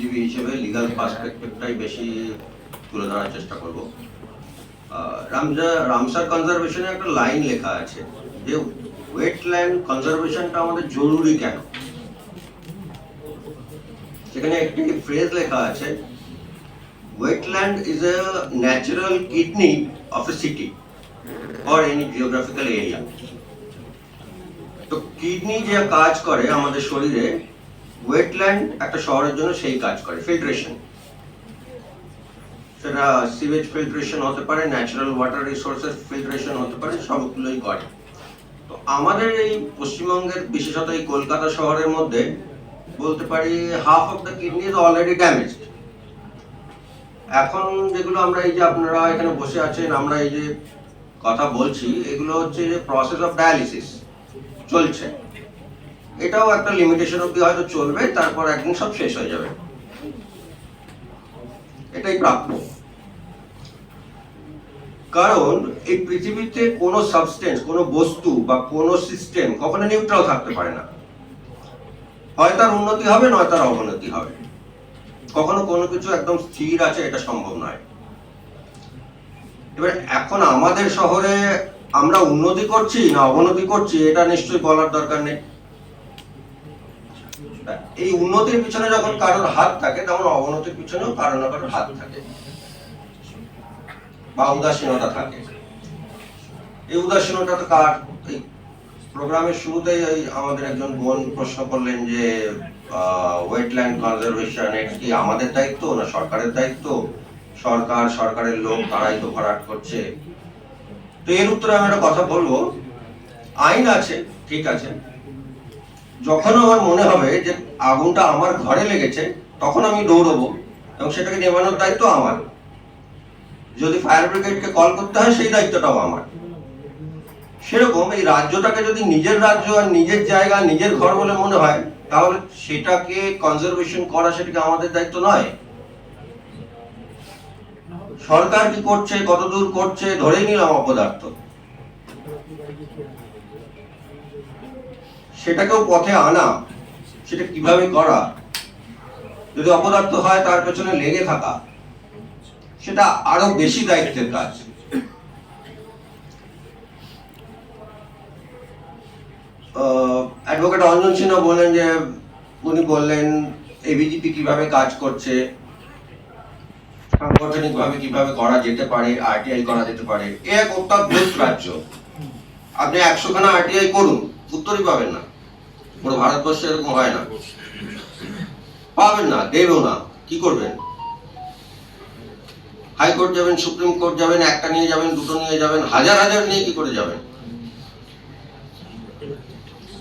আইনজীবী হিসেবে লিগাল পার্সপেক্টিভটাই বেশি তুলে ধরার চেষ্টা করব। রামসার কনজারভেশনে একটা লাইন লেখা আছে যে ওয়েটল্যান্ড কনজারভেশনটা আমাদের জরুরি কেন। সেখানে একটি ফ্রেজ লেখা আছে, wetland is a natural kidney of a city or any geographical area. তো কিডনি যে কাজ করে আমাদের শরীরে, ওয়েটল্যান্ড একটা শহরের জন্য সেই কাজ করে, ফিল্ট্রেশন। সেটা সিভেজ ফিল্ট্রেশন হতে পারে, ন্যাচারাল ওয়াটার রিসোর্সেস ফিল্ট্রেশন হতে পারে, সবগুলোই করে। তো আমাদের এই পশ্চিমবঙ্গের, বিশেষত এই কলকাতা শহরের মধ্যে বলতে পারি half of the kidney is already damaged. এখন যেগুলো আমরা এই যে আপনারা এখানে বসে আছেন, আমরা এই যে কথা বলছি, এগুলো হচ্ছে যে প্রসেস অফ ডায়ালিসিস চলছে। এটাও একটা লিমিটেশন অবধি হয়তো চলবে, তারপর একদিন সব শেষ হয়ে যাবে, এটাই প্রাপ্য। কারণ এই পৃথিবীতে কোনো সাবস্টেন্স, কোনো বস্তু বা কোনো সিস্টেম কখনো নিউট্রাল থাকতে পারে না। হয় তার উন্নতি হবে, নয় তার অবনতি হবে। কখনো কোনো কিছু একদম স্থির আছে এটা সম্ভব নয়। এবার এখন আমাদের শহরে আমরা উন্নতি করছি না অবনতি করছি এটা নিশ্চয়ই বলার দরকার নেই। এই উন্নতির পিছনে যখন কারোর হাত থাকে, তখন অবনতির পিছনেও কারো না কারোর হাত থাকে বা উদাসীনতা থাকে। এই উদাসীনতা তো কার? এই প্রোগ্রামের শুরুতেই আমাদের একজন বোন প্রশ্ন করলেন যে ওয়েটল্যান্ড কনজারভেশন কি আমাদের দায়িত্ব না সরকারের দায়িত্ব? সরকারের লোক, তারাই তো ভরাট করছে। তো এর উত্তরে আমি একটা কথা বলবো, আইন আছে, ঠিক আছে। যখন আমার মনে হবে যে আগুনটা আমার ঘরে লেগেছে, তখন আমি দৌড়বো এবং সেটাকে নেভানোর দায়িত্ব আমার। যদি ফায়ার ব্রিগেডকে কল করতে হয়, সেই দায়িত্বটাও আমার। সেরকম এই রাজ্যটাকে যদি নিজের রাজ্য আর নিজের জায়গা, নিজের ঘর বলে মনে হয়, তাহলে সেটাকে কনজারভেশন করা, সেটাকে আমাদের দায়িত্ব নয়। সরকার কি করছে, কতদূর করছে, ধরেই নিলাম অপদার্থ, সেটাকেও পথে আনা, সেটা কিভাবে করা, যদি অপদার্থ হয় তার পেছনে লেগে থাকা, সেটা আরো বেশি দায়িত্বের কাজ। অ্যাডভোকেট অঞ্জন সিনহা বলেন যে, উনি বললেন এবিজিপি কিভাবে কাজ করছে, সাংগঠনিক ভাবে কিভাবে করা যেতে পারে, আরটিআই করা যেতে পারে। এক অত্যাধুনিক রাজ্য, আপনি 100 খানা আরটিআই করুন, উত্তরই পাবেন না। পুরো ভারতবর্ষে এরকম হয় না, পাবেন না, দেবেও না। কি করবেন? হাইকোর্ট যাবেন, সুপ্রিম কোর্ট যাবেন, একটা নিয়ে যাবেন, দুটো নিয়ে যাবেন, হাজার হাজার নিয়ে কি করে যাবেন?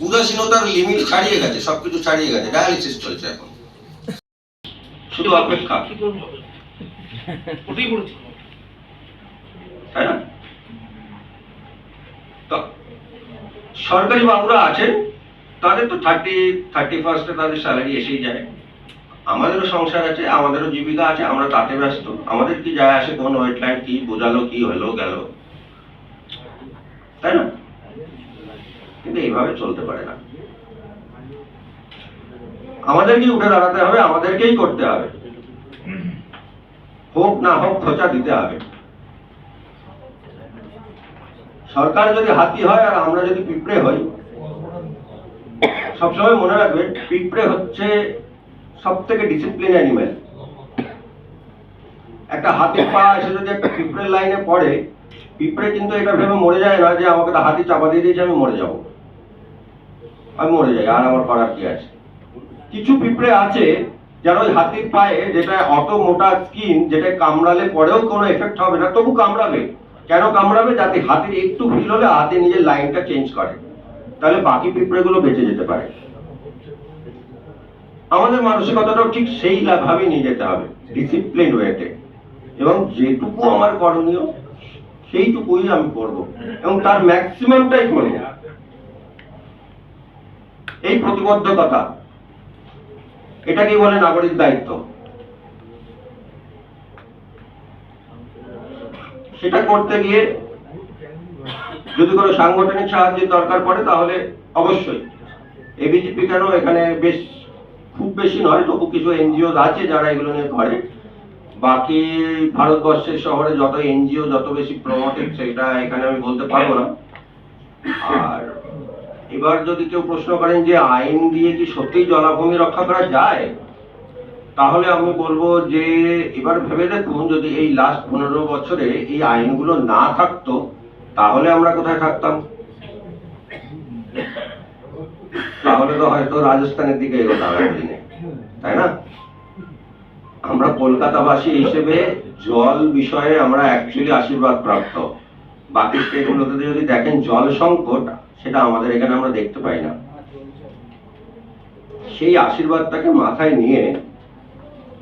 উদাসীনতার লিমিট ছাড়িয়ে গেছে, সবকিছু ছাড়িয়ে গেছে। ডায়ালিসিস চলছে এখন, শুধু অপেক্ষা, তাই না? সরকারি বাবুরা আছেন, তাদের তো 31st তাদের স্যালারি এসেই যায়। আমাদেরও সংসার আছে, আমাদেরও জীবিকা আছে, আমরা তাতে ব্যস্ত। আমাদের কি যায় আসে কোন ওয়েটল্যান্ড কি বোঝালো, কি হলো গেল, তাই না? কিন্তু এইভাবে চলতে পারে না। আমাদেরকেই উঠে দাঁড়াতে হবে, আমাদেরকেই করতে হবে, হোক না হোক খোঁচা দিতে হবে। সরকার যদি হাতি হয় আর আমরা যদি পিঁপড়ে হই, সবসময় মনে রাখবেন পিঁপড়ে হচ্ছে সব থেকে ডিসিপ্লিন অ্যানিমেল। একটা হাতির পা এসে যদি একটা পিঁপড়ের লাইনে পড়ে, পিঁপড়ে কিন্তু এটা ভেবে মরে যায় না যে আমাকে তো হাতি চাপা দিয়ে দিয়েছে, আমি মরে যাব। আমি মরে যাই, আর আমার করার কি আছে? কিছু পিঁপড়ে আছে যারা ওই হাতির পায়ে, যেটা অত মোটা স্কিন, যেটা কামড়ালে পরেও কোনো এফেক্ট হবে না, তবু কামড়াবে। কেন কামড়াবে? যাতে হাতির একটু ফিল হলে হাতি নিজের লাইনটা চেঞ্জ করে, তাহলে বাকি পিঁপড়েগুলো বেঁচে যেতে পারে। আমাদের মানসিকতাটাও ঠিক সেই ভাবে নিয়ে যেতে হবে, ডিসিপ্লিন ওয়েতে। এবং যেটুকু আমার করণীয় সেইটুকুই আমি করব এবং তার ম্যাক্সিমামটাই করব। এই প্রতিবদ্ধকতা, এটাকেই বলে নাগরিক দায়িত্ব। সেটা করতে গিয়ে যদি কোনো সাংগঠনিক সাহায্যের দরকার পড়ে, তাহলে অবশ্যই এবিজিপি কেন, এখানে বেশ খুব বেশি নয়, তবু কিছু এনজিও আছে যারা এগুলো নিয়ে করে। বাকি ভারতবর্ষের শহরে যত এনজিও যত বেশি প্রমোটেড সেটা এখানে আমি বলতে পারবো না। আর এবার যদি কেউ প্রশ্ন করেন যে আইন দিয়ে কি সত্যিই জলাভূমি রক্ষা করা যায়, তাহলে আমি বলবো যে এবার ভেবে দেখুন, যদি এই লাস্ট 15 বছরে এই আইনগুলো না থাকতো তাহলে আমরা কোথায় থাকতাম? তাহলে তো হয়তো রাজস্থানের দিকে এগোতাম একদিনে, তাই না? আমরা কলকাতাবাসী হিসেবে জল বিষয়ে আমরা অ্যাকচুয়ালি আশীর্বাদ প্রাপ্ত। বাকি স্টেটগুলোতে যদি দেখেন জল সংকট, সেটা আমাদের এখানে আমরা দেখতে পাই না। সেই আশীর্বাদটাকে মাথায় নিয়ে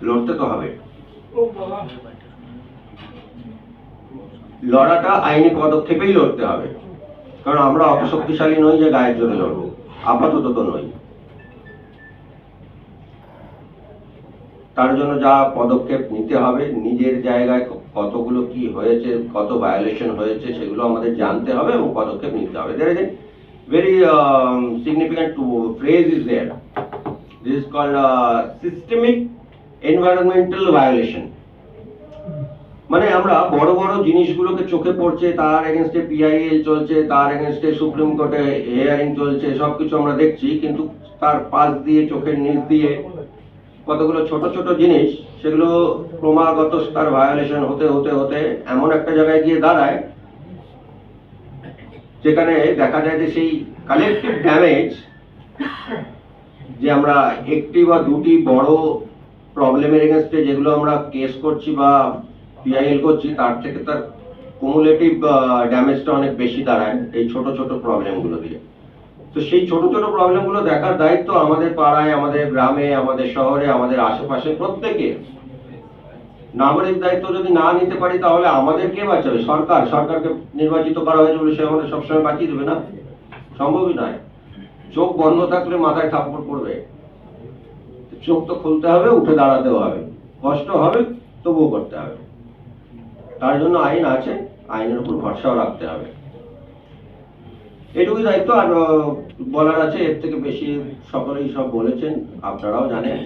লড়তে তো হবে। লড়াটা আইনি পদক্ষেপেই লড়তে হবে, কারণ আমরা অত শক্তিশালী নই যে গায়ের জোরে লড়বো, আপাতত তো নই। তার জন্য যা পদক্ষেপ নিতে হবে, নিজের জায়গায় কতগুলো কি হয়েছে, কত ভায়োলেশন হয়েছে, সেগুলো আমাদের জানতে হবে এবং পদক্ষেপ নিতে হবে। There is a very significant phrase is there. This is called systemic environmental violation. মানে আমরা বড় বড় জিনিসগুলোকে চোখে পড়ছে, তার এগেনস্টে পিআইএল চলছে, তার এগেনস্টে সুপ্রিম কোর্টে হিয়ারিং চলছে, সবকিছু আমরা দেখছি, কিন্তু তার পাশ দিয়ে চোখের নিচ দিয়ে কতগুলো ছোট ছোট জিনিস, সেগুলো ক্রমাগত তার ভায়োলেশন হতে হতে হতে এমন একটা জায়গায় গিয়ে দাঁড়ায় যেখানে দেখা যায় যে সেই কালেকটিভ ড্যামেজ, যে আমরা একটি বা দুটি বড় প্রবলেমের এগেনস্টে যেগুলো আমরা কেস করছি বা পিআইএল করছি, তার থেকে তার কুমুলেটিভ ড্যামেজটা অনেক বেশি দাঁড়ায় এই ছোট ছোট প্রবলেমগুলো দিয়ে। তো সেই ছোট ছোট প্রবলেমগুলো দেখার দায়িত্ব আমাদের পাড়ায়, আমাদের গ্রামে, আমাদের শহরে, আমাদের আশেপাশে প্রত্যেকে। নাগরিক দায়িত্ব যদি না নিতে পারি তাহলে আমাদের কে বাঁচাবে? সরকার। সরকারকে নির্বাচিত করা হয়েছে বলে সে আমাদের সবসময় বাঁচিয়ে দেবে না, সম্ভবই নয়। চোখ বন্ধ থাকলে মাথায় থাপ্পড় পড়বে, চোখ তো খুলতে হবে, উঠে দাঁড়াতেও হবে, কষ্ট হবে, তবুও করতে হবে। তার জন্য আইন আছে, আইনের উপর ভরসাও রাখতে হবে। এটুকুই দায়িত্ব। আর বলার আছে, এর থেকে বেশি সকলেই সব বলেছেন, আপনারাও জানেন।